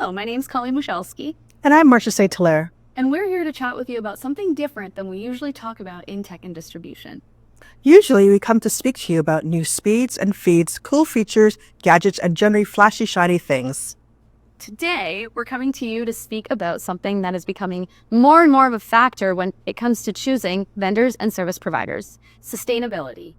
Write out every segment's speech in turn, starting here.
Hello, my name's Colleen Musialski, And I'm Marsha St. Hilaire. and we're here to chat with you about something different than we usually talk about in tech and distribution. Usually, we come to speak to you about new speeds and feeds, cool features, gadgets, and generally flashy, shiny things. Today, we're coming to you to speak about something that is becoming more and more of a factor when it comes to choosing vendors and service providers: sustainability.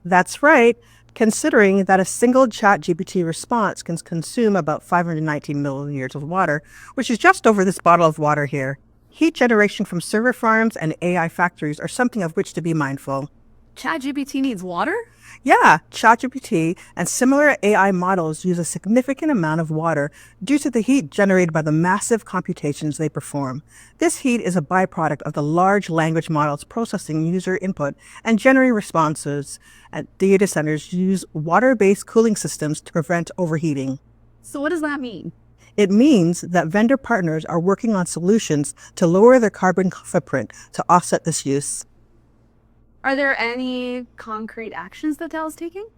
That's right, considering that a single ChatGPT response can consume about 519 milliliters of water, which is just over this bottle of water here. Heat generation from server farms and AI factories are something of which to be mindful. ChatGPT needs water? Yeah, ChatGPT and similar AI models use a significant amount of water due to the heat generated by the massive computations they perform. This heat is a byproduct of the large language models processing user input and generating responses. At data centers use water-based cooling systems to prevent overheating. So what does that mean? It means that vendor partners are working on solutions to lower their carbon footprint to offset this use. Are there any concrete actions that Dell is taking?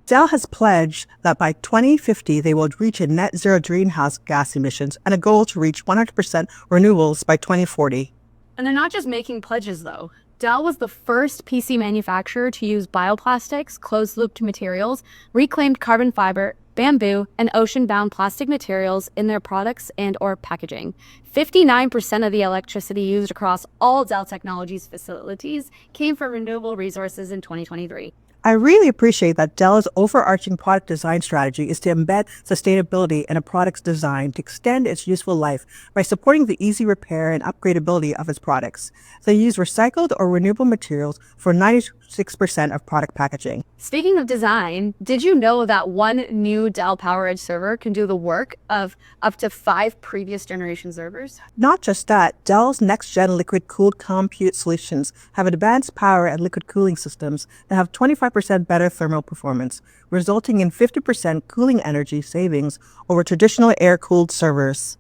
Dell has pledged that by 2050, they will reach a net zero greenhouse gas emissions and a goal to reach 100% renewables by 2040. And they're not just making pledges, though. Dell was the first PC manufacturer to use bioplastics, closed-looped materials, reclaimed carbon fiber, bamboo, and ocean-bound plastic materials in their products and or packaging. 59% of the electricity used across all Dell Technologies facilities came from renewable resources in 2023. I really appreciate that Dell's overarching product design strategy is to embed sustainability in a product's design to extend its useful life by supporting the easy repair and upgradability of its products. They use recycled or renewable materials for 96% of product packaging. Speaking of design, did you know that one new Dell PowerEdge server can do the work of up to 5 previous generation servers? Not just that, Dell's next-gen liquid-cooled compute solutions have advanced power and liquid cooling systems that have 25% better thermal performance, resulting in 50% cooling energy savings over traditional air-cooled servers.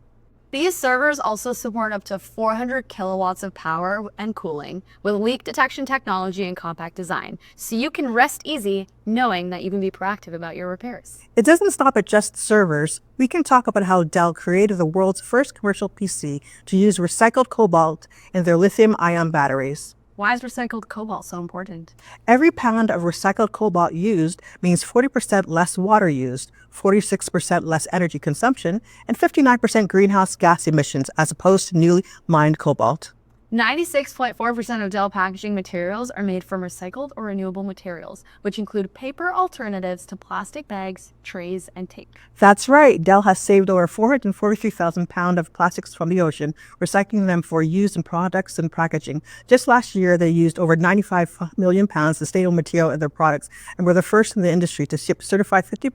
These servers also support up to 400 kilowatts of power and cooling with leak detection technology and compact design, so you can rest easy knowing that you can be proactive about your repairs. It doesn't stop at just servers. We can talk about how Dell created the world's first commercial PC to use recycled cobalt in their lithium-ion batteries. Why is recycled cobalt so important? Every pound of recycled cobalt used means 40% less water used, 46% less energy consumption, and 59% greenhouse gas emissions as opposed to newly mined cobalt. 96.4% of Dell packaging materials are made from recycled or renewable materials, which include paper alternatives to plastic bags, trays, and tape. That's right. Dell has saved over 443,000 pounds of plastics from the ocean, recycling them for use in products and packaging. Just last year, they used over 95 million pounds of sustainable material in their products and were the first in the industry to ship certified 50%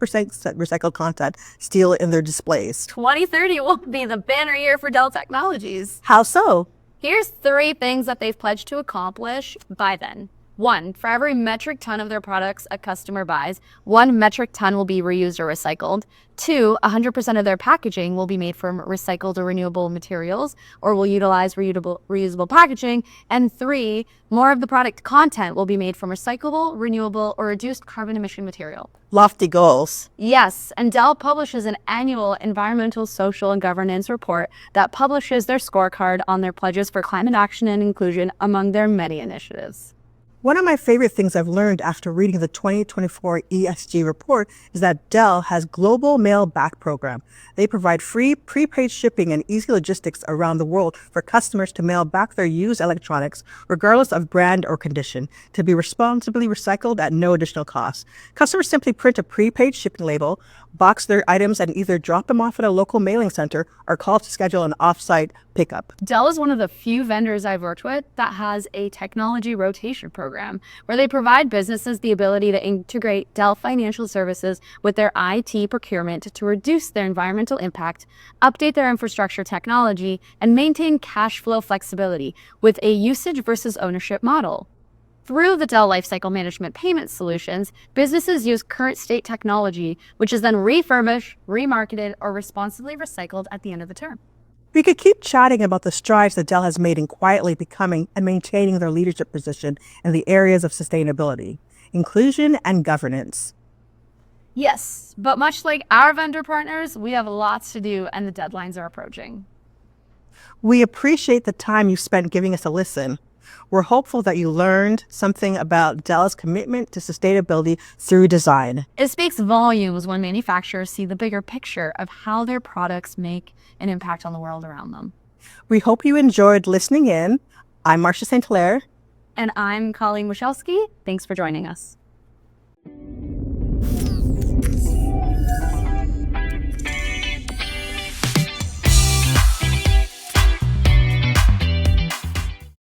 recycled content steel in their displays. 2030 will be the banner year for Dell Technologies. How so? Here's 3 things that they've pledged to accomplish by then. 1, for every metric ton of their products a customer buys, 1 metric ton will be reused or recycled. 2, 100% of their packaging will be made from recycled or renewable materials or will utilize reusable packaging. And 3, more of the product content will be made from recyclable, renewable, or reduced carbon emission material. Lofty goals. Yes, and Dell publishes an annual environmental, social, and governance report that publishes their scorecard on their pledges for climate action and inclusion among their many initiatives. One of my favorite things I've learned after reading the 2024 ESG report is that Dell has Global Mail Back program. They provide free prepaid shipping and easy logistics around the world for customers to mail back their used electronics, regardless of brand or condition, to be responsibly recycled at no additional cost. Customers simply print a prepaid shipping label, box their items, and either drop them off at a local mailing center or call to schedule an off-site pickup. Dell is one of the few vendors I've worked with that has a technology rotation program where they provide businesses the ability to integrate Dell financial services with their IT procurement to reduce their environmental impact, update their infrastructure technology, and maintain cash flow flexibility with a usage versus ownership model. Through the Dell Lifecycle Management Payment Solutions, businesses use current state technology, which is then refurbished, remarketed, or responsibly recycled at the end of the term. We could keep chatting about the strides that Dell has made in quietly becoming and maintaining their leadership position in the areas of sustainability, inclusion, and governance. Yes, but much like our vendor partners, we have lots to do and the deadlines are approaching. We appreciate the time you spent giving us a listen. We're hopeful that you learned something about Dell's commitment to sustainability through design. It speaks volumes when manufacturers see the bigger picture of how their products make an impact on the world around them. We hope you enjoyed listening in. I'm Marsha St. And I'm Colleen Musialski. Thanks for joining us.